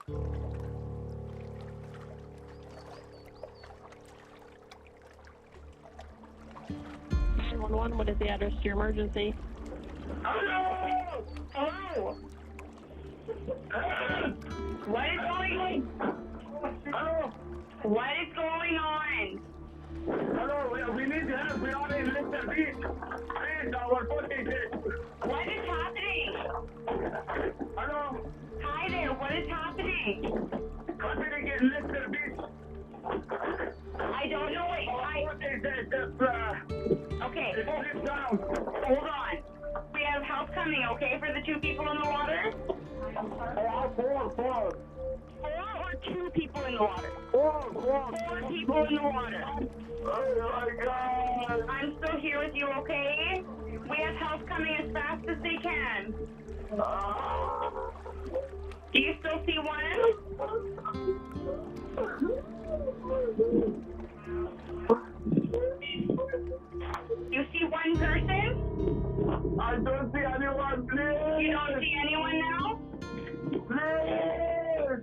What is the address to your emergency? Hello! Hello! What is going on? Hello? What is going on? Hello, we need help. We are in Little Beach. Please, our boat is hit. What is happening? Hello? Hi there, what is happening? Happening in Little Beach. I don't know What is it? Okay, It slipped down. hold on. We have help coming, okay, for the two people in the water? Four. Four or two people in the water? Four. Four people in the water. Oh my God. I'm still here with you, okay? We have help coming as fast as they can. Do you still see one? You see one person? I don't see anyone, please. You don't see anyone now? Please.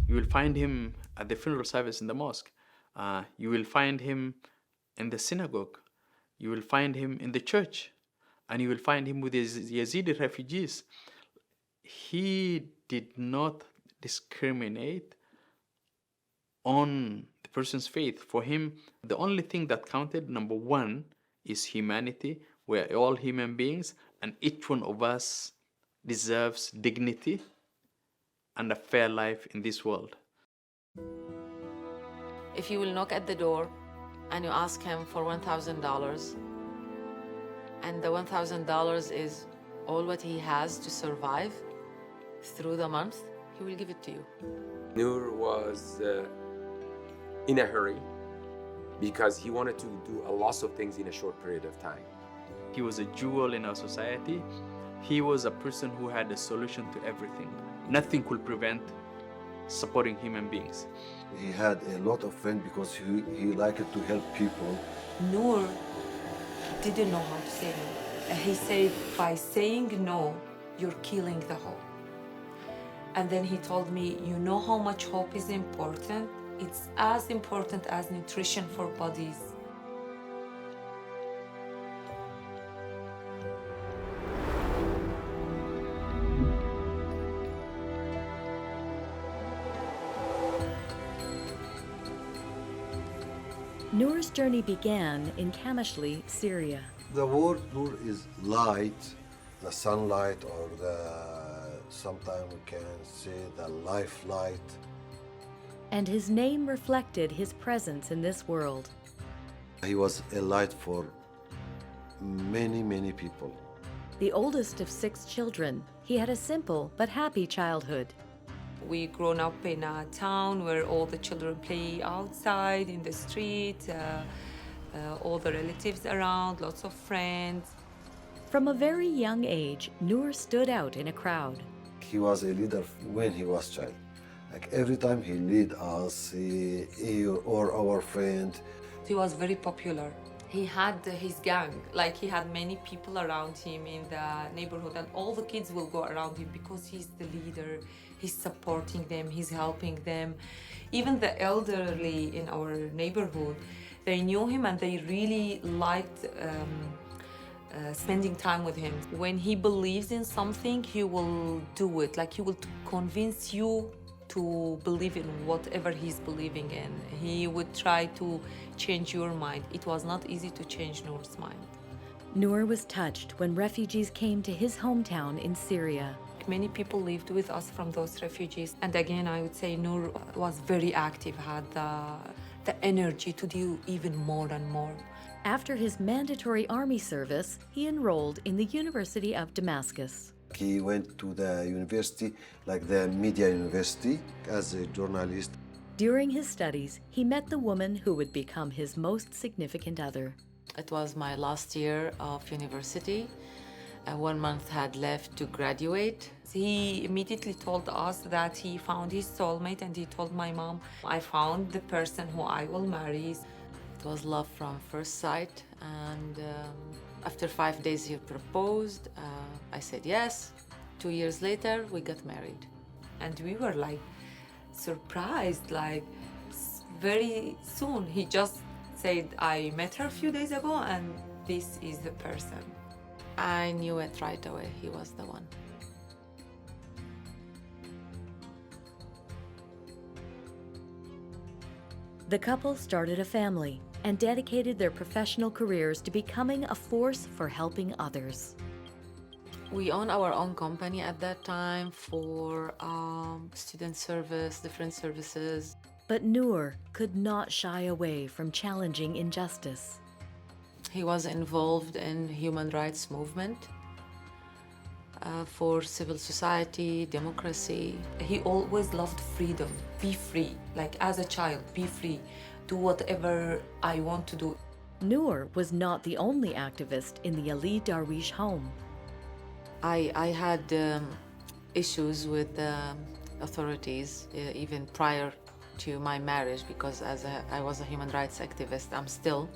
You will find him at the funeral service in the mosque. You will find him in the synagogue. You will find him in the church. And you will find him with the Yazidi refugees. He did not discriminate on the person's faith. For him, the only thing that counted, number one, is humanity. We are all human beings, and each one of us deserves dignity and a fair life in this world. If you will knock at the door and you ask him for $1,000, and the $1,000 is all what he has to survive through the month, he will give it to you. Nour was in a hurry because he wanted to do a lot of things in a short period of time. He was a jewel in our society. He was a person who had a solution to everything. Nothing could prevent supporting human beings. He had a lot of friends because he liked to help people. Nour didn't know how to say no. He said, by saying no, you're killing the hope. And then he told me, you know how much hope is important? It's as important as nutrition for bodies. Nour's journey began in Kamishli, Syria. The word Nour is light, the sunlight, or sometimes we can say the life light. And his name reflected his presence in this world. He was a light for many, many people. The oldest of 6 children, he had a simple but happy childhood. We grown up in a town where all the children play outside in the street, all the relatives around, lots of friends. From a very young age, Nour stood out in a crowd. He was a leader when he was child. Like every time he lead us, or our friend. He was very popular. He had his gang, like he had many people around him in the neighborhood, and all the kids will go around him because he's the leader. He's supporting them, he's helping them. Even the elderly in our neighborhood, they knew him and they really liked spending time with him. When he believes in something, he will do it. Like he will convince you to believe in whatever he's believing in. He would try to change your mind. It was not easy to change Nour's mind. Nour was touched when refugees came to his hometown in Syria. Many people lived with us from those refugees. And again, I would say Nour was very active, had the energy to do even more and more. After his mandatory army service, he enrolled in the University of Damascus. He went to the university, like the media university, as a journalist. During his studies, he met the woman who would become his most significant other. It was my last year of university. 1 month had left to graduate. He immediately told us that he found his soulmate, and he told my mom, I found the person who I will marry. It was love from first sight, and after 5 days he proposed. I said yes. 2 years later, we got married. And we were like surprised, like very soon. He just said, I met her a few days ago and this is the person. I knew it right away. He was the one. The couple started a family and dedicated their professional careers to becoming a force for helping others. We own our own company at that time for student service, different services. But Nour could not shy away from challenging injustice. He was involved in human rights movement for civil society, democracy. He always loved freedom, be free, like as a child, be free, do whatever I want to do. Nour was not the only activist in the Ali Darwish home. I had issues with the authorities even prior to my marriage, because I was a human rights activist. I'm still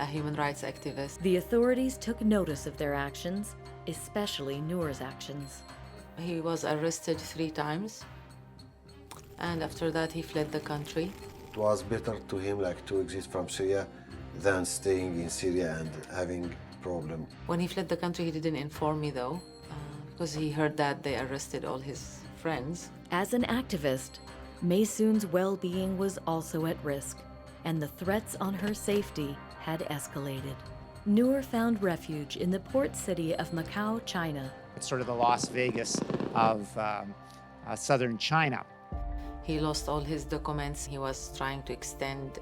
a human rights activist. The authorities took notice of their actions, especially Nour's actions. He was arrested 3 times, and after that he fled the country. It was better to him like to exit from Syria than staying in Syria and having problem. When he fled the country, he didn't inform me though, because he heard that they arrested all his friends. As an activist, Maysoon's well-being was also at risk, and the threats on her safety had escalated. Nour found refuge in the port city of Macau, China. It's sort of the Las Vegas of southern China. He lost all his documents. He was trying to extend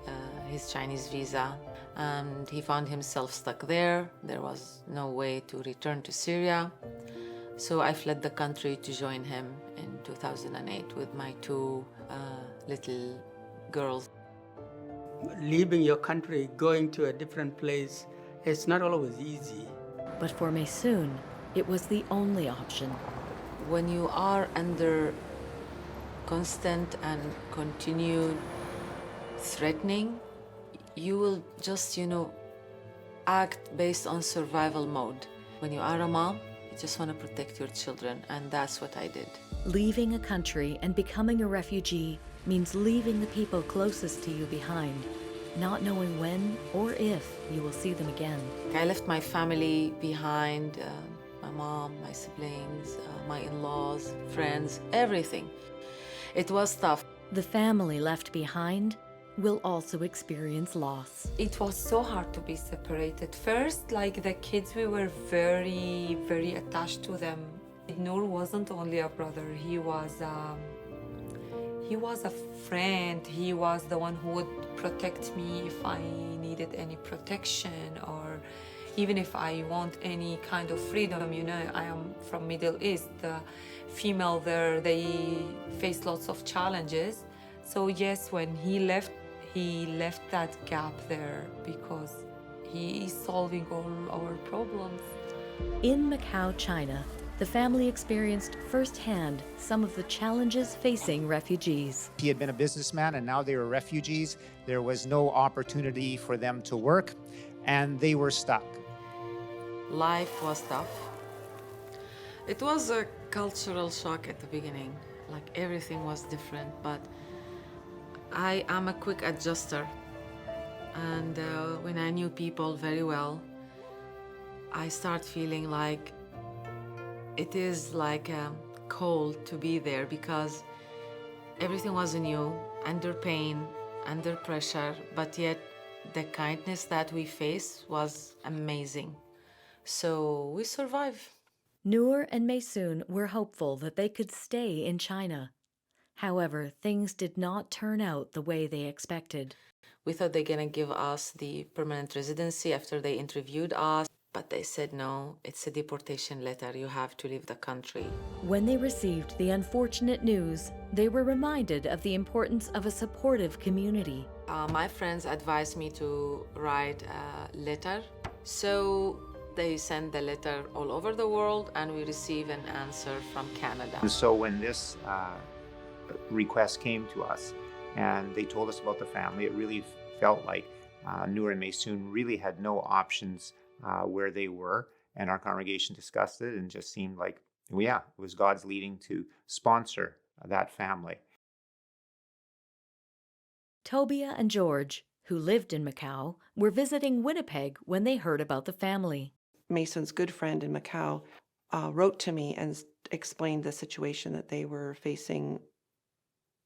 his Chinese visa, and he found himself stuck there. There was no way to return to Syria. So I fled the country to join him in 2008 with my 2 little girls. Leaving your country, going to a different place, it's not always easy. But for Maysoon, it was the only option. When you are under constant and continued threatening, you will just, act based on survival mode. When you are a mom, you just want to protect your children, and that's what I did. Leaving a country and becoming a refugee means leaving the people closest to you behind, not knowing when or if you will see them again. I left my family behind, my mom, my siblings, my in-laws, friends, everything. It was tough. The family left behind will also experience loss. It was so hard to be separated. First, like the kids, we were very, very attached to them. Nour wasn't only a brother, he was a friend. He was the one who would protect me if I needed any protection, or even if I want any kind of freedom. I am from Middle East. The female there, they face lots of challenges. So yes, when he left that gap there because he is solving all our problems. In Macau, China, the family experienced firsthand some of the challenges facing refugees. He had been a businessman and now they were refugees. There was no opportunity for them to work and they were stuck. Life was tough. It was a cultural shock at the beginning. Like everything was different, but I am a quick adjuster. And when I knew people very well, I start feeling like it is like a cold to be there because everything was new, under pain, under pressure, but yet the kindness that we face was amazing. So we survived. Nour and Maysoon were hopeful that they could stay in China. However, things did not turn out the way they expected. We thought they're gonna give us the permanent residency after they interviewed us, but they said no, it's a deportation letter, you have to leave the country. When they received the unfortunate news, they were reminded of the importance of a supportive community. My friends advised me to write a letter, so they sent the letter all over the world and we received an answer from Canada. And so when this request came to us and they told us about the family, it really felt like Nour and Maysoon really had no options where they were, and our congregation discussed it and just seemed like, well, yeah, it was God's leading to sponsor that family. Tobia and George, who lived in Macau, were visiting Winnipeg when they heard about the family. Mason's good friend in Macau wrote to me and explained the situation that they were facing,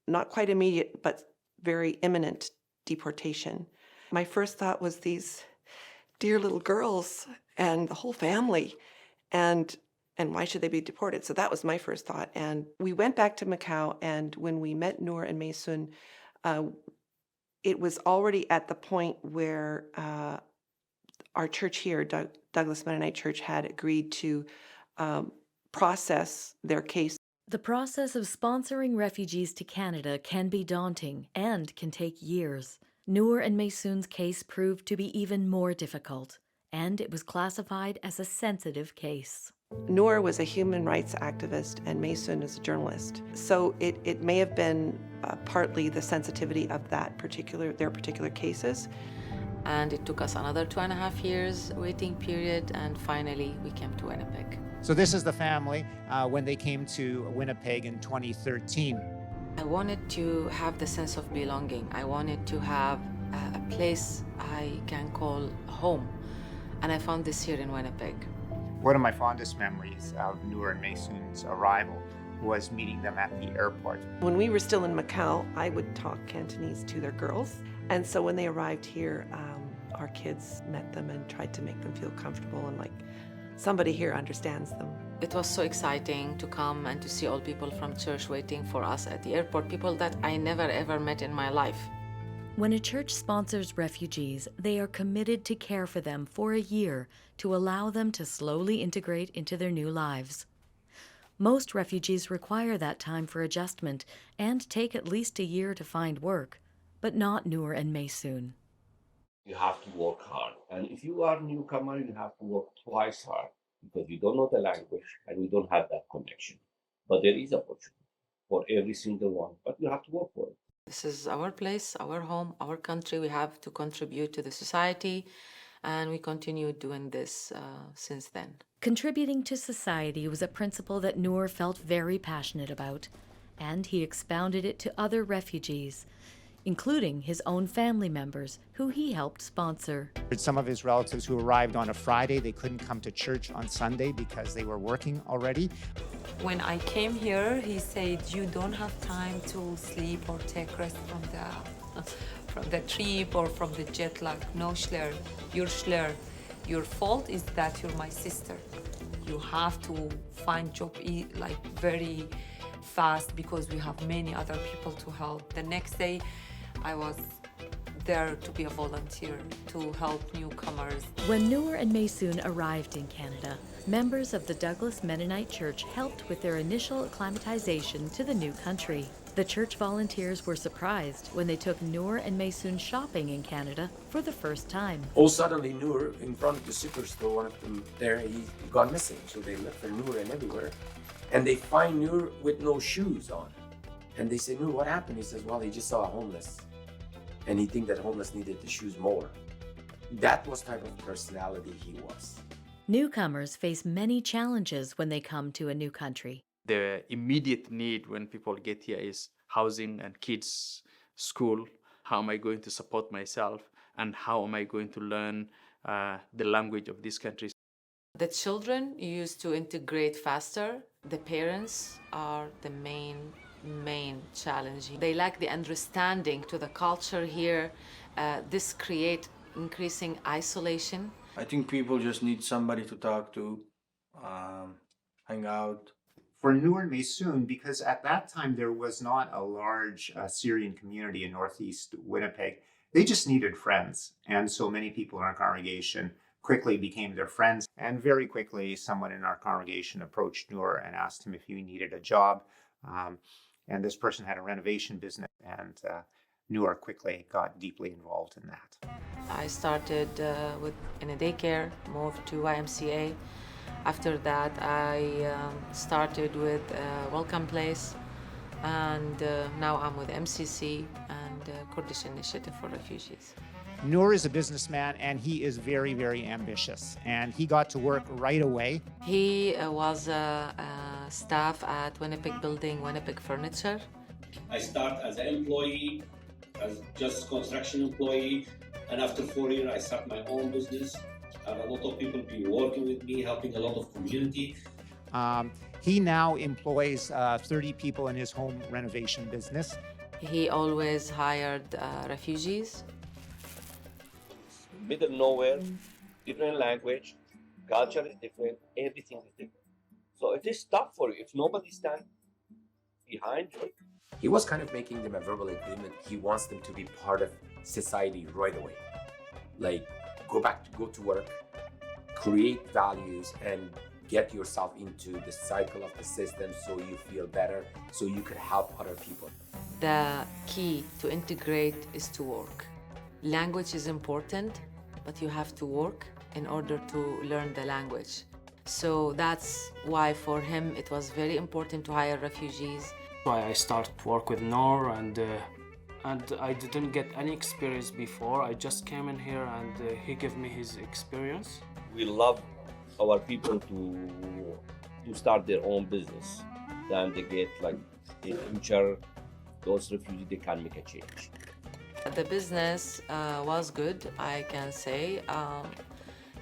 not quite immediate, but very imminent deportation. My first thought was these dear little girls and the whole family, and why should they be deported? So that was my first thought. And we went back to Macau, and when we met Nour and Maysoon, it was already at the point where our church here, Douglas Mennonite Church, had agreed to process their case. The process of sponsoring refugees to Canada can be daunting and can take years. Nour and Maysoon's case proved to be even more difficult, and it was classified as a sensitive case. Nour was a human rights activist and Maysoon is a journalist. So it may have been partly the sensitivity of their particular cases. And it took us another 2.5 years waiting period, and finally we came to Winnipeg. So this is the family when they came to Winnipeg in 2013. I wanted to have the sense of belonging. I wanted to have a place I can call home, and I found this here in Winnipeg. One of my fondest memories of Nour and Maysoon's arrival was meeting them at the airport. When we were still in Macau, I would talk Cantonese to their girls. And so when they arrived here, our kids met them and tried to make them feel comfortable and like somebody here understands them. It was so exciting to come and to see all people from church waiting for us at the airport, people that I never ever met in my life. When a church sponsors refugees, they are committed to care for them for a year to allow them to slowly integrate into their new lives. Most refugees require that time for adjustment and take at least a year to find work, but not Nour and Maysoon. You have to work hard. And if you are a newcomer, you have to work twice hard because you don't know the language and you don't have that connection. But there is opportunity for every single one, but you have to work for it. This is our place, our home, our country. We have to contribute to the society, and we continue doing this since then. Contributing to society was a principle that Nour felt very passionate about, and he expounded it to other refugees, including his own family members who he helped sponsor. Some of his relatives who arrived on a Friday, they couldn't come to church on Sunday because they were working already. When I came here, he said, you don't have time to sleep or take rest from the trip or from the jet lag. No, Schler, you're Schler. Your fault is that you're my sister. You have to find job like very fast because we have many other people to help. The next day, I was there to be a volunteer to help newcomers. When Nour and Maysoon arrived in Canada, members of the Douglas Mennonite Church helped with their initial acclimatization to the new country. The church volunteers were surprised when they took Nour and Maysoon shopping in Canada for the first time. All suddenly, Nour, in front of the superstore, one of them there, he got missing. So they looked for Nour and everywhere. And they find Nour with no shoes on. And they say, Nour, what happened? He says, well, he just saw a homeless. And he think that homeless needed the shoes more. That was type of personality he was. Newcomers face many challenges when they come to a new country. The immediate need when people get here is housing and kids, school. How am I going to support myself? And how am I going to learn the language of these countries? The children used to integrate faster. The parents are the main challenge. They lack the understanding to the culture here. This creates increasing isolation. I think people just need somebody to talk to, hang out. For Nour and Maysoon, because at that time there was not a large Syrian community in northeast Winnipeg, they just needed friends. And so many people in our congregation quickly became their friends. And very quickly, someone in our congregation approached Nour and asked him if he needed a job. And this person had a renovation business, and Nour quickly got deeply involved in that. I started in a daycare, moved to YMCA. After that, I started with Welcome Place, and now I'm with MCC and Kurdish Initiative for Refugees. Nour is a businessman and he is very, very ambitious. And he got to work right away. He was a staff at Winnipeg Building, Winnipeg Furniture. I start as an employee, as just construction employee, and after 4 years I start my own business. I have a lot of people be working with me, helping a lot of community. He now employs 30 people in his home renovation business. He always hired refugees. Middle nowhere, different language, culture is different, everything is different. So it is tough for you if nobody stands behind you. He was kind of making them a verbal agreement. He wants them to be part of society right away. Like, go to work, create values, and get yourself into the cycle of the system so you feel better, so you could help other people. The key to integrate is to work. Language is important, but you have to work in order to learn the language. So that's why for him it was very important to hire refugees. Why I started work with Nour, and I didn't get any experience before. I just came in here and he gave me his experience. We love our people to start their own business. Then they get like in future, those refugees, they can make a change. The business was good, I can say.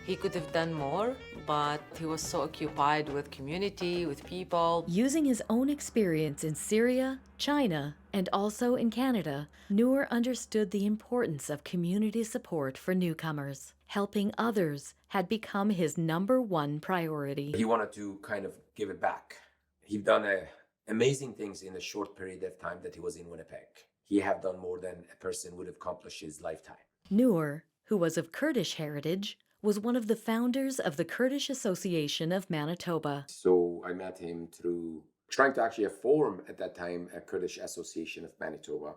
He could have done more, but he was so occupied with community, with people. Using his own experience in Syria, China, and also in Canada, Nour understood the importance of community support for newcomers. Helping others had become his #1 priority. He wanted to kind of give it back. He'd done amazing things in a short period of time that he was in Winnipeg. He have done more than a person would accomplish his lifetime. Nour, who was of Kurdish heritage, was one of the founders of the Kurdish Association of Manitoba. So I met him through trying to actually form at that time a Kurdish Association of Manitoba.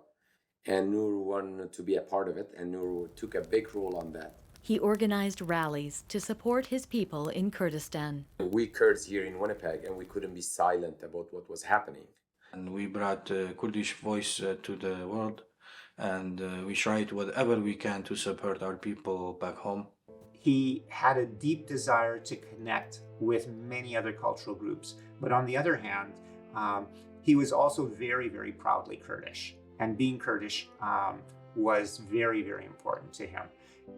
And Nour wanted to be a part of it, and Nour took a big role on that. He organized rallies to support his people in Kurdistan. We Kurds here in Winnipeg, and we couldn't be silent about what was happening. And we brought Kurdish voice to the world, and we tried whatever we can to support our people back home. He had a deep desire to connect with many other cultural groups. But on the other hand, he was also very, very proudly Kurdish. And being Kurdish was very, very important to him.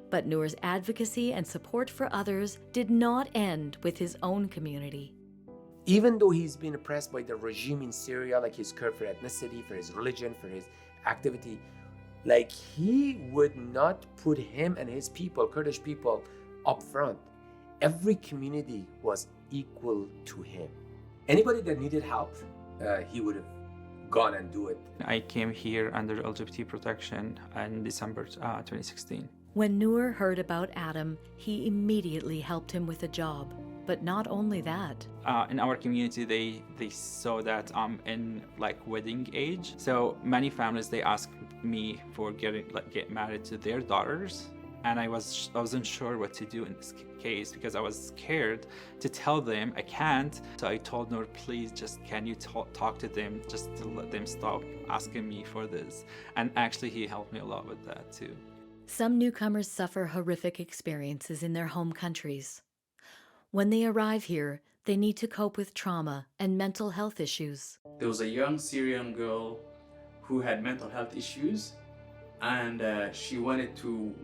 But Nour's advocacy and support for others did not end with his own community. Even though he's been oppressed by the regime in Syria, like he's cursed for ethnicity, for his religion, for his activity, like he would not put him and his people, Kurdish people, up front. Every community was equal to him. Anybody that needed help, he would have gone and do it. I came here under LGBT protection in December 2016. When Nour heard about Adam, he immediately helped him with a job. But not only that. In our community, they saw that I'm in like wedding age. So many families, they ask me for get married to their daughters. And I wasn't sure what to do in this case because I was scared to tell them I can't. So I told Nour, please, just can you talk to them just to let them stop asking me for this. And actually, he helped me a lot with that too. Some newcomers suffer horrific experiences in their home countries. When they arrive here, they need to cope with trauma and mental health issues. There was a young Syrian girl who had mental health issues, and she wanted to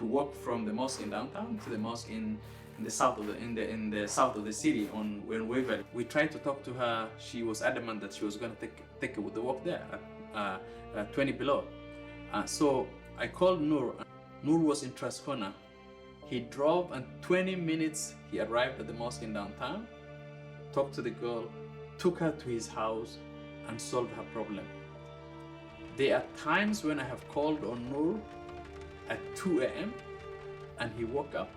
walk from the mosque in downtown to the mosque in the south of the south of the city on Waverly. We tried to talk to her. She was adamant that she was going to take the walk there at 20 below. So I called Nour. Nour was in Trascona. He drove, and 20 minutes he arrived at the mosque in downtown, talked to the girl, took her to his house, and solved her problem. There are times when I have called on Nour at 2 a.m. and he woke up.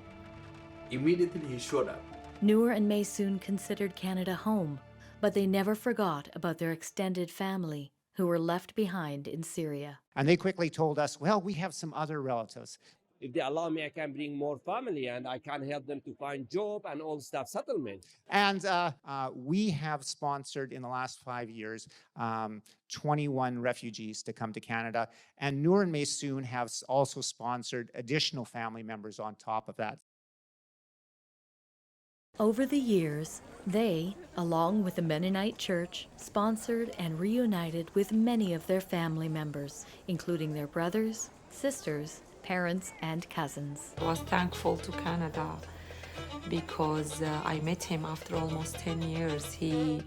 Immediately he showed up. Nour and Maysoon considered Canada home, but they never forgot about their extended family who were left behind in Syria. And they quickly told us, well, we have some other relatives. if they allow me, I can bring more family and I can help them to find job and all stuff settlement. And we have sponsored in the last 5 years 21 refugees to come to Canada. And Nour and Maysoon have also sponsored additional family members on top of that. Over the years, they, along with the Mennonite Church, sponsored and reunited with many of their family members, including their brothers, sisters, parents, and cousins. I was thankful to Canada because I met him after almost 10 years. He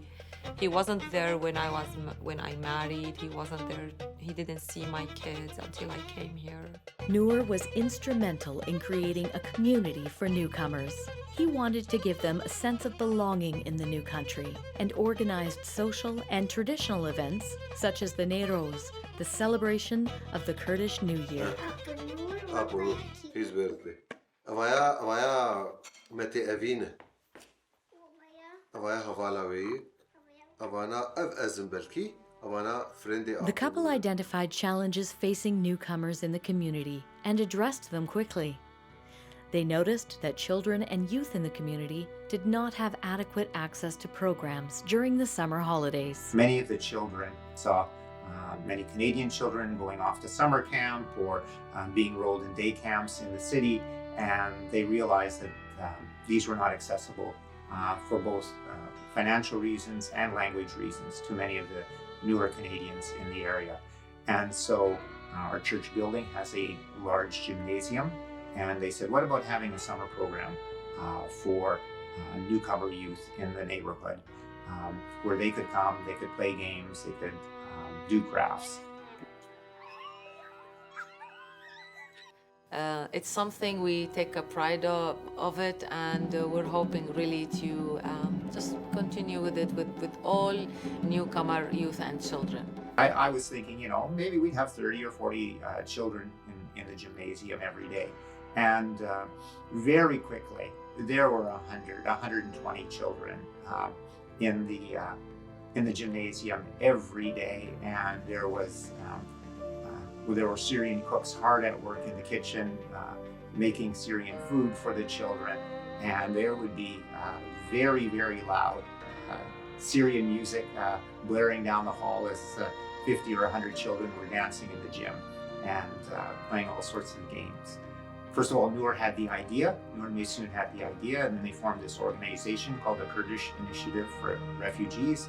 wasn't there when I married. He wasn't there. He didn't see my kids until I came here. Nour was instrumental in creating a community for newcomers. He wanted to give them a sense of belonging in the new country and organized social and traditional events such as the Neiroz, the celebration of the Kurdish New Year. Abu, his birthday. Avaya meti evine. Avaya havalawi. Avana ev ezin belki. Avana friendly. The couple identified challenges facing newcomers in the community and addressed them quickly. They noticed that children and youth in the community did not have adequate access to programs during the summer holidays. Many of the children saw many Canadian children going off to summer camp or being enrolled in day camps in the city, and they realized that these were not accessible for both financial reasons and language reasons to many of the newer Canadians in the area. And so our church building has a large gymnasium, and they said, what about having a summer program for newcomer youth in the neighborhood where they could come, they could play games, they could do crafts. It's something we take a pride of it, and we're hoping really to just continue with it with all newcomer youth and children. I was thinking, you know, maybe we'd have 30 or 40 children in the gymnasium every day. And very quickly, there were 120 children in the gymnasium every day, and there were Syrian cooks hard at work in the kitchen, making Syrian food for the children, and there would be very, very loud Syrian music blaring down the hall as 50 or 100 children were dancing in the gym and playing all sorts of games. First of all, Nour had the idea, Nour and Maysoon had the idea, and then they formed this organization called the Kurdish Initiative for Refugees.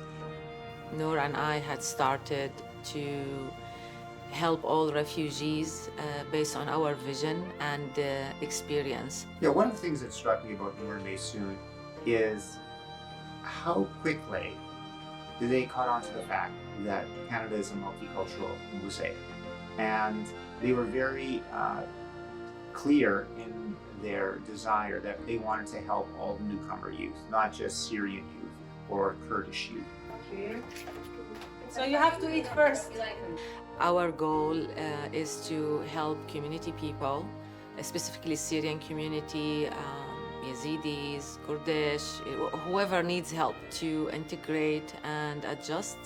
Nour and I had started to help all refugees based on our vision and experience. Yeah, one of the things that struck me about Nour and Maysoon is how quickly they caught on to the fact that Canada is a multicultural mosaic. And they were very clear in their desire that they wanted to help all newcomer youth, not just Syrian youth or Kurdish youth. So you have to eat first. Our goal is to help community people, specifically Syrian community, Yazidis, Kurdish, whoever needs help to integrate and adjust.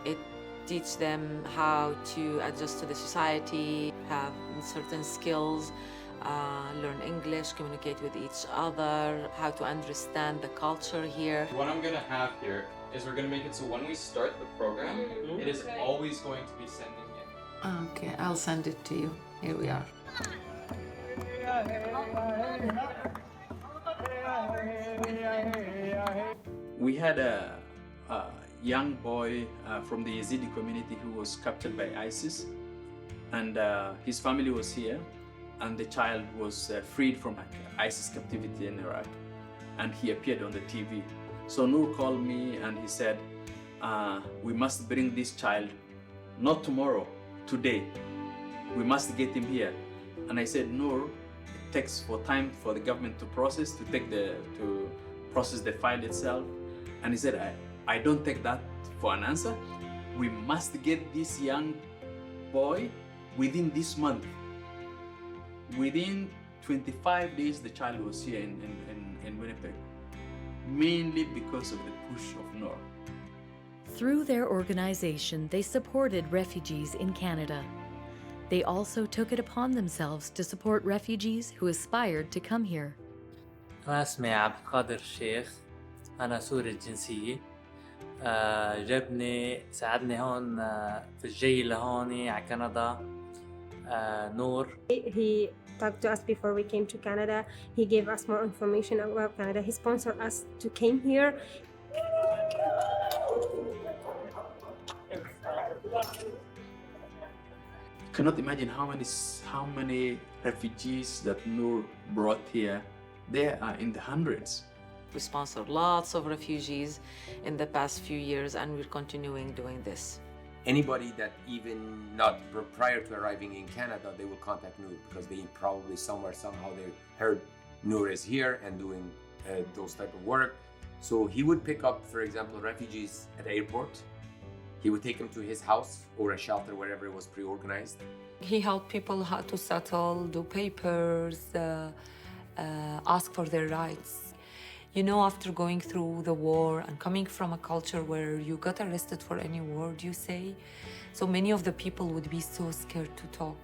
It teach them how to adjust to the society, have certain skills, learn English, communicate with each other, how to understand the culture here. What I'm gonna have here is we're gonna make it so when we start the program, it is always going to be sending in. Okay, I'll send it to you. Here we are. We had a young boy from the Yazidi community who was captured by ISIS, and his family was here, and the child was freed from ISIS captivity in Iraq, and he appeared on the TV. So Nour called me and he said, we must bring this child, not tomorrow, today. We must get him here. And I said, Nour, it takes time for the government to process the file itself. And he said, I don't take that for an answer. We must get this young boy within this month. Within 25 days, the child was here in Winnipeg, mainly because of the push of Nour. Through their organization, they supported refugees in Canada. They also took it upon themselves to support refugees who aspired to come here. أنا اسمي عبد القادر الشيخ. أنا سوري الجنسية. جابني ساعدني هون في الجي لهون على كندا نور. He talked to us before we came to Canada. He gave us more information about Canada. He sponsored us to came here. Cannot imagine how many refugees that Nour brought here. They are in the hundreds. We sponsored lots of refugees in the past few years, and we're continuing doing this. Anybody that even not prior to arriving in Canada, they will contact Nour because they probably somehow they heard Nour is here and doing those type of work. So he would pick up, for example, refugees at the airport. He would take them to his house or a shelter wherever it was pre-organized. He helped people how to settle, do papers, ask for their rights. You know, after going through the war and coming from a culture where you got arrested for any word you say, so many of the people would be so scared to talk.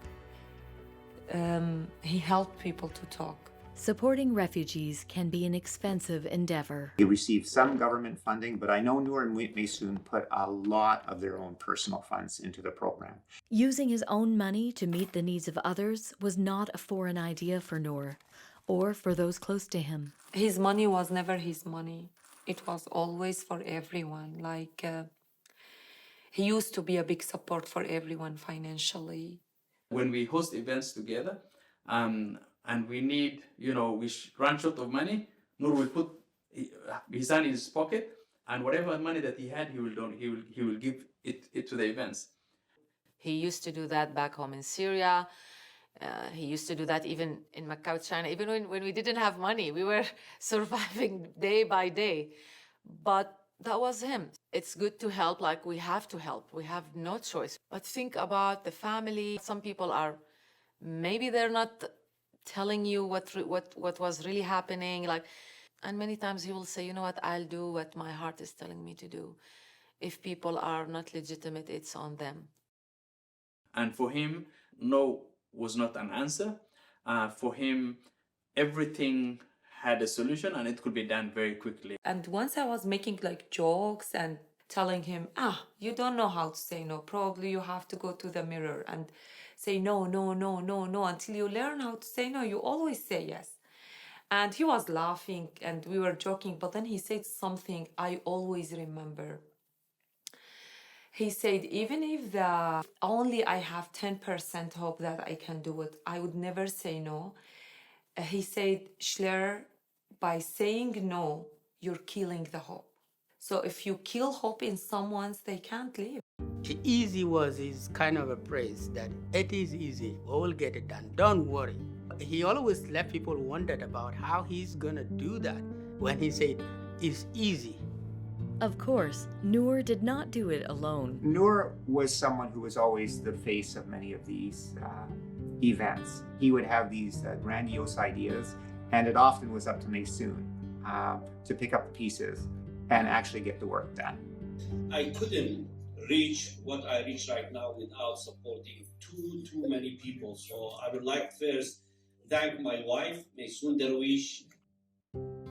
He helped people to talk. Supporting refugees can be an expensive endeavor. He received some government funding, but I know Nour and Maysoon put a lot of their own personal funds into the program. Using his own money to meet the needs of others was not a foreign idea for Nour or for those close to him. His money was never his money. It was always for everyone. He used to be a big support for everyone financially. When we host events together, and we need, we run short of money, Nour will put his hand in his pocket, and whatever money that he had, he will give it to the events. He used to do that back home in Syria. He used to do that even in Macau, China. Even when we didn't have money, we were surviving day by day. But that was him. It's good to help, like we have to help. We have no choice. But think about the family. Some people are, maybe they're not telling you what was really happening. And many times he will say, you know what, I'll do what my heart is telling me to do. If people are not legitimate, it's on them. And for him, no was not an answer. For him, everything had a solution and it could be done very quickly. And once I was making jokes and telling him, you don't know how to say no. Probably you have to go to the mirror and say no, no, no, no, no. Until you learn how to say no, you always say yes. And he was laughing and we were joking, but then he said something I always remember. He said, even if only I have 10% hope that I can do it, I would never say no. He said, Schler, by saying no, you're killing the hope. So if you kill hope in someone, they can't live. Easy was his kind of a praise that it is easy, we'll get it done, don't worry. He always left people wondered about how he's gonna do that when he said it's easy. Of course, Nour did not do it alone. Nour was someone who was always the face of many of these events. He would have these grandiose ideas, and it often was up to Maysoon to pick up the pieces and actually get the work done. I couldn't reach what I reach right now without supporting too many people. So I would like first thank my wife, Maysoon Darwish.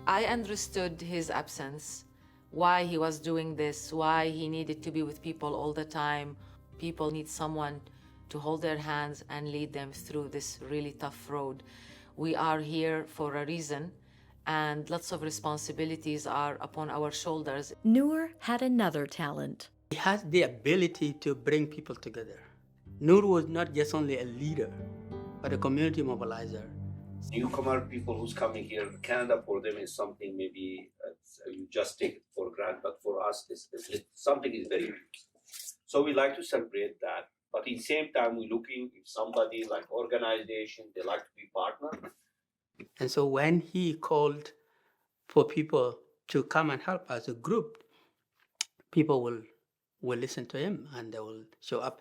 I understood his absence, why he was doing this, why he needed to be with people all the time. People need someone to hold their hands and lead them through this really tough road. We are here for a reason, and lots of responsibilities are upon our shoulders. Nour had another talent. He has the ability to bring people together. Nour was not just only a leader, but a community mobilizer. Newcomer people who's coming here, Canada for them is something maybe you just take it for granted, but for us, something is very unique. So we like to celebrate that, but at the same time, we're looking if somebody like organization, they like to be partner. And so when he called for people to come and help as a group, people will listen to him and they will show up.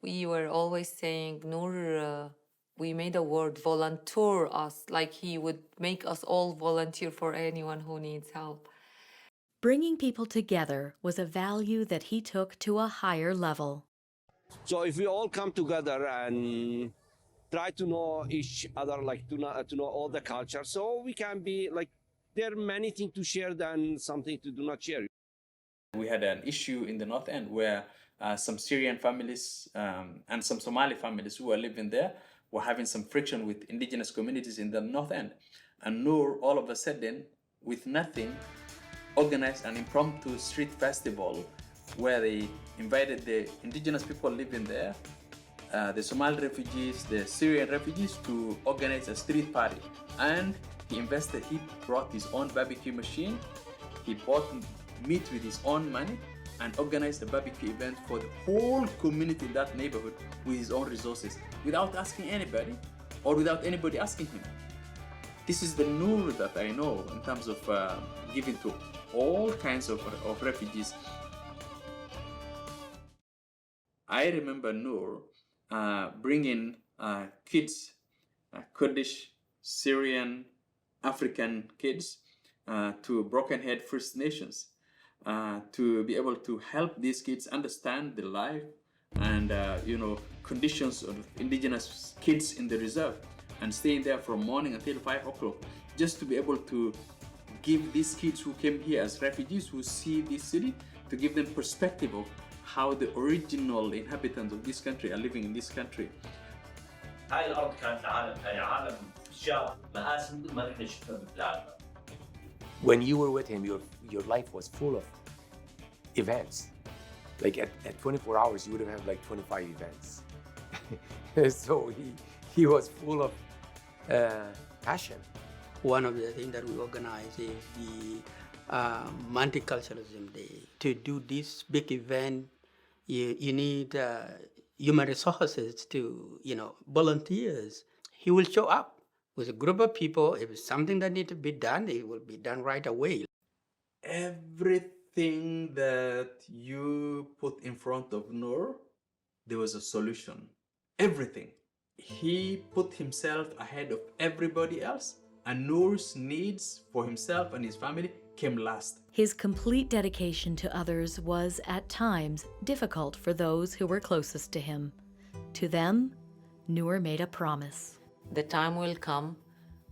We were always saying, Nour, we made a word, volunteer us, like he would make us all volunteer for anyone who needs help. Bringing people together was a value that he took to a higher level. So if we all come together and try to know each other, like to know all the culture, so we can be like, there are many things to share than something to do not share. We had an issue in the North End where some Syrian families and some Somali families who were living there were having some friction with indigenous communities in the North End. And Nour, all of a sudden, with nothing, organized an impromptu street festival where they invited the indigenous people living there, the Somali refugees, the Syrian refugees, to organize a street party. And he brought his own barbecue machine, he bought meat with his own money, and organized a barbecue event for the whole community in that neighborhood with his own resources, without asking anybody, or without anybody asking him. This is the Nour that I know in terms of giving to all kinds of refugees. I remember Nour bringing kids, Kurdish, Syrian, African kids to Broken Head First Nations to be able to help these kids understand the life and conditions of indigenous kids in the reserve, and staying there from morning until 5 o'clock, just to be able to give these kids who came here as refugees, who see this city, to give them perspective of how the original inhabitants of this country are living in this country. هاي الأرض كانت لعالم ثاني، عالم شعب مآسي مثل ما نحن شفنا ببلادنا. When you were with him, your life was full of events. Like at 24 hours, you would have had like 25 events. So he was full of passion. One of the things that we organize is the Multiculturalism Day. To do this big event, you need human resources to, volunteers. He will show up with a group of people. If it's something that needs to be done, it will be done right away. Everything that you put in front of Nour, there was a solution. Everything. He put himself ahead of everybody else, and Nour's needs for himself and his family came last. His complete dedication to others was, at times, difficult for those who were closest to him. To them, Nour made a promise. The time will come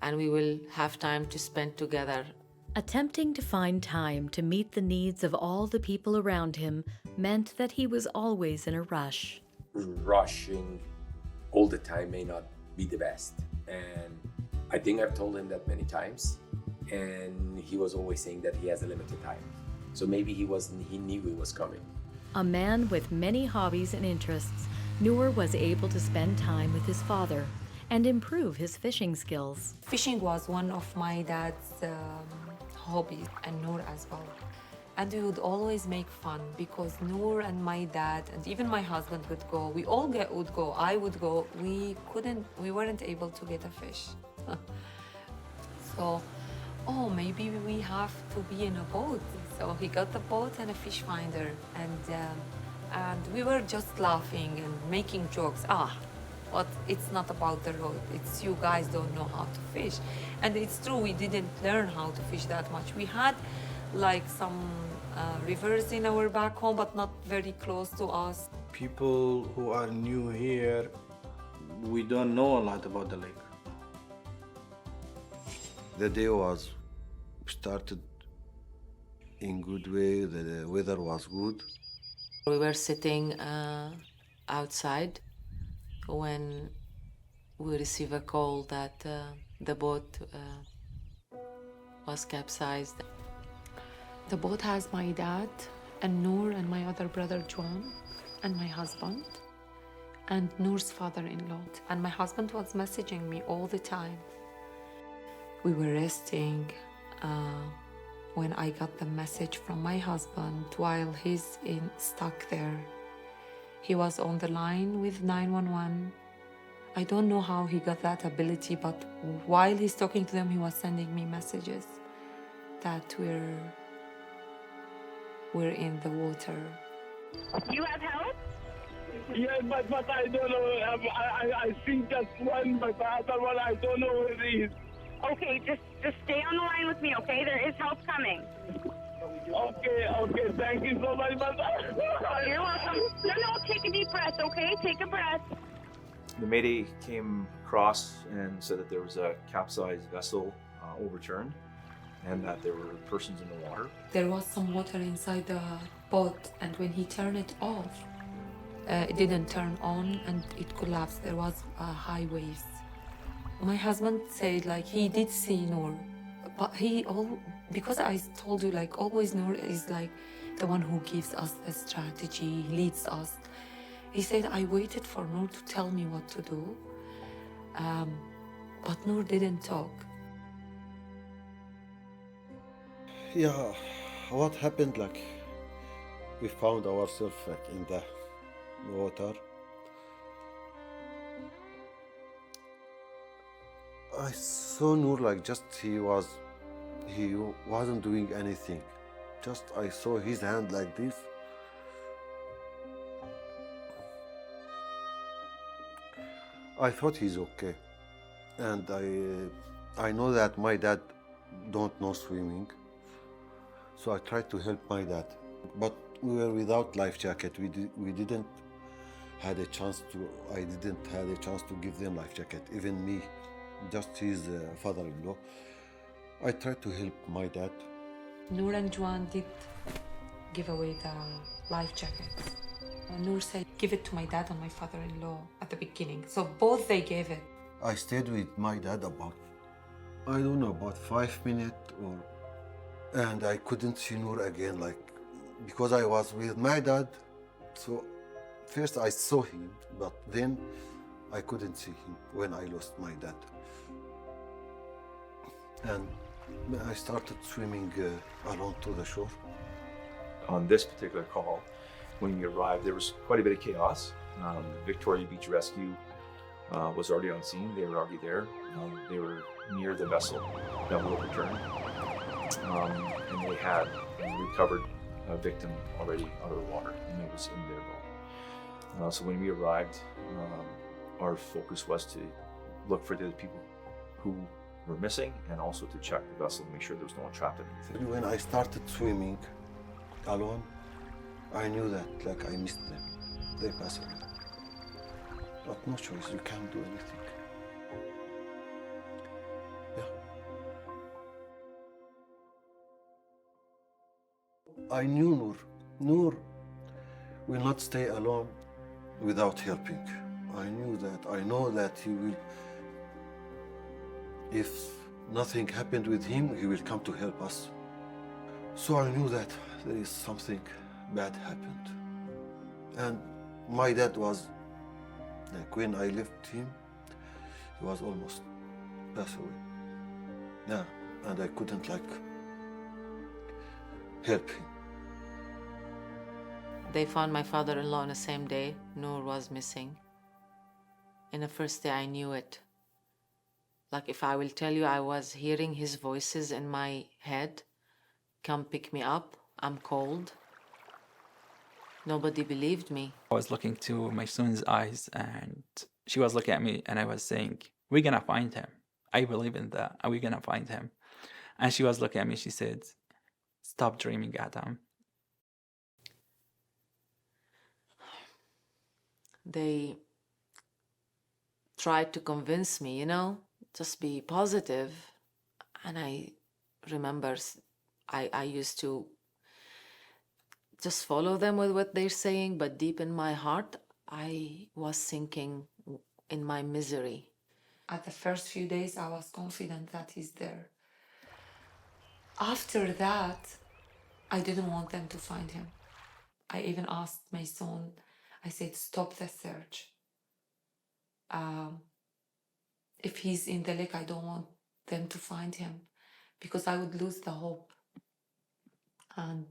and we will have time to spend together. Attempting to find time to meet the needs of all the people around him meant that he was always in a rush. Rushing all the time may not be the best. And I think I've told him that many times. And he was always saying that he has a limited time. So maybe he knew it was coming. A man with many hobbies and interests, Nour was able to spend time with his father and improve his fishing skills. Fishing was one of my dad's hobbies, and Nour as well. And we would always make fun because Nour and my dad and even my husband would go. We all would go. I would go. We weren't able to get a fish. So, maybe we have to be in a boat. So he got the boat and a fish finder, and we were just laughing and making jokes. But it's not about the road. It's you guys don't know how to fish. And it's true, we didn't learn how to fish that much. We had like some rivers in our back home, but not very close to us. People who are new here, we don't know a lot about the lake. The day started in good way. The weather was good. We were sitting outside when we received a call that the boat was capsized. The boat has my dad and Nour and my other brother John and my husband and Nour's father-in-law. And my husband was messaging me all the time. We were resting when I got the message from my husband while he's stuck there. He was on the line with 911. I don't know how he got that ability, but while he's talking to them, he was sending me messages that we're in the water. You have help? Yes, but I don't know. I think that's one, but the other one I don't know where it is. Okay, just stay on the line with me, okay? There is help coming. Okay, thank you so much, brother. You're welcome. No, take a deep breath, okay? Take a breath. The Mayday came across and said that there was a capsized vessel overturned and that there were persons in the water. There was some water inside the boat, and when he turned it off, it didn't turn on and it collapsed. There was high waves. My husband said like he did see Nour, but because I told you like always Nour is like the one who gives us a strategy, leads us. He said I waited for Nour to tell me what to do, but Nour didn't talk. Yeah, what happened, like, we found ourselves like in the water. I saw Nour like just he wasn't doing anything. Just I saw his hand like this. I thought he's okay. And I know that my dad don't know swimming. So I tried to help my dad. But we were without life jacket. We didn't had a chance to, I didn't have a chance to give them life jacket, even me, just his father-in-law. I tried to help my dad. Nour and Juan did give away the life jackets. Nour said, give it to my dad and my father-in-law at the beginning. So both they gave it. I stayed with my dad about, I don't know, about 5 minutes and I couldn't see Nour again, like, because I was with my dad. So first I saw him, but then I couldn't see him when I lost my dad. And I started swimming along to the shore. On this particular call, when we arrived, there was quite a bit of chaos. Victoria Beach Rescue was already on scene. They were already there. They were near the vessel that will return. And they had recovered a victim already out of the water, and it was in their boat. So when we arrived, our focus was to look for the people who were missing and also to check the vessel to make sure there was no one trapped in it. When I started swimming alone, I knew that like I missed them. They passed away. But no choice, you can't do anything. I knew Nour. Nour will not stay alone without helping. I knew that. I know that he will, if nothing happened with him, he will come to help us. So I knew that there is something bad happened. And my dad was, like when I left him, he was almost passed away. Yeah, and I couldn't like help him. They found my father-in-law on the same day. Nour was missing. In the first day, I knew it. Like if I will tell you, I was hearing his voices in my head. Come pick me up, I'm cold. Nobody believed me. I was looking to my son's eyes and she was looking at me and I was saying, we're gonna find him. I believe in that, and we're gonna find him. And she was looking at me, she said, stop dreaming, Adam. They tried to convince me, just be positive. And I remember I used to just follow them with what they're saying, but deep in my heart, I was sinking in my misery. At the first few days, I was confident that he's there. After that, I didn't want them to find him. I even asked my son, I said, stop the search. If he's in the lake, I don't want them to find him because I would lose the hope. And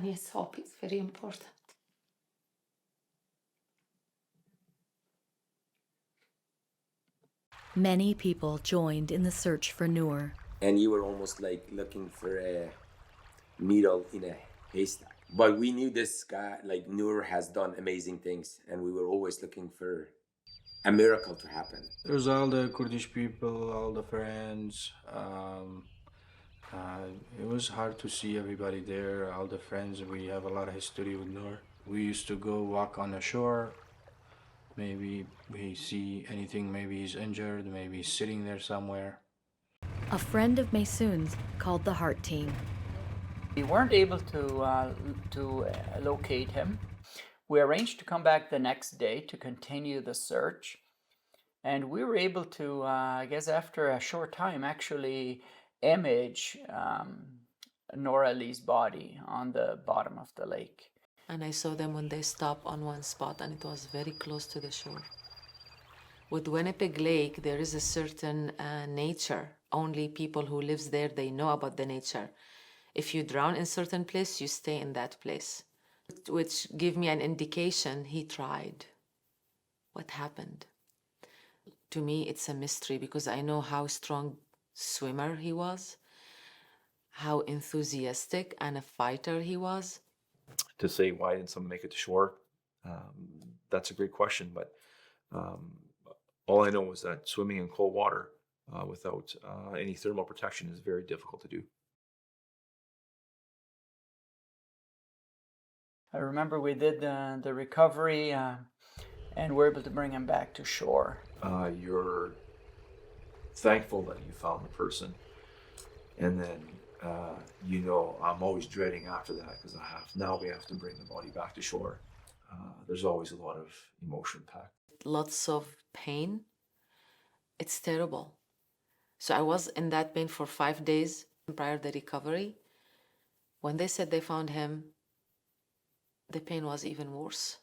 yes, hope is very important. Many people joined in the search for Nour. And you were almost like looking for a needle in a haystack. But we knew this guy, like Nour, has done amazing things, and we were always looking for a miracle to happen. There's all the Kurdish people, all the friends. It was hard to see everybody there, all the friends. We have a lot of history with Nour. We used to go walk on the shore. Maybe we see anything, maybe he's injured, maybe he's sitting there somewhere. A friend of Maysoon's called the Heart Team. We weren't able to locate him. We arranged to come back the next day to continue the search. And we were able to, I guess after a short time, actually image Nour Ali's body on the bottom of the lake. And I saw them when they stopped on one spot, and it was very close to the shore. With Winnipeg Lake, there is a certain nature. Only people who lives there, they know about the nature. If you drown in certain place, you stay in that place, which give me an indication he tried. What happened? To me, it's a mystery because I know how strong swimmer he was, how enthusiastic and a fighter he was. To say why didn't someone make it to shore, that's a great question. But all I know is that swimming in cold water without any thermal protection is very difficult to do. I remember we did the recovery and were able to bring him back to shore. You're thankful that you found the person, and then I'm always dreading after that because now we have to bring the body back to shore. There's always a lot of emotion packed. Lots of pain. It's terrible. So I was in that pain for 5 days prior to the recovery. When they said they found him, the pain was even worse.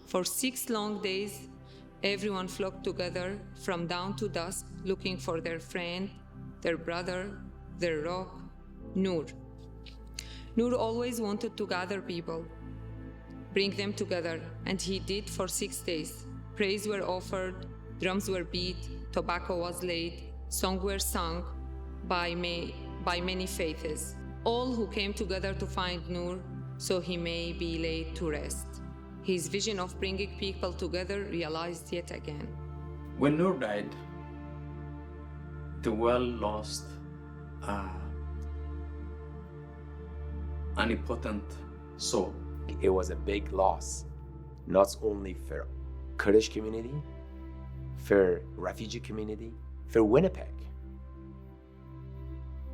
For 6 long days, everyone flocked together from dawn to dusk, looking for their friend, their brother, their rock, Nour. Nour always wanted to gather people, bring them together, and he did for 6 days. Praise were offered, drums were beat, tobacco was laid, songs were sung by many faiths, all who came together to find Nour so he may be laid to rest. His vision of bringing people together realized yet again. When Nour died, the world lost an important soul. It was a big loss, not only for Kurdish community, for refugee community, for Winnipeg,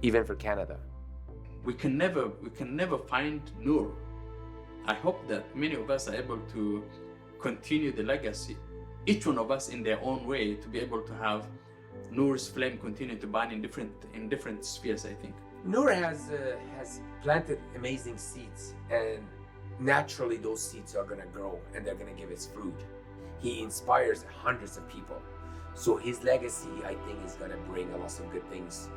even for Canada. We can never find Nour. I hope that many of us are able to continue the legacy, each one of us in their own way, to be able to have Nour's flame continue to burn in different spheres, I think. Nour has planted amazing seeds, and naturally those seeds are going to grow and they're going to give its fruit. He inspires hundreds of people. So his legacy, I think, is going to bring a lot of good things.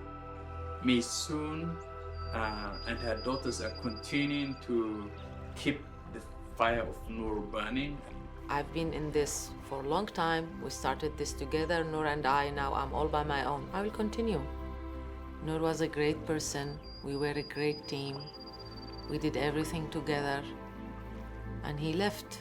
Maysoon and her daughters are continuing to keep the fire of Nour burning. I've been in this for a long time. We started this together, Nour and I. Now I'm all by my own. I will continue. Nour was a great person. We were a great team. We did everything together. And he left.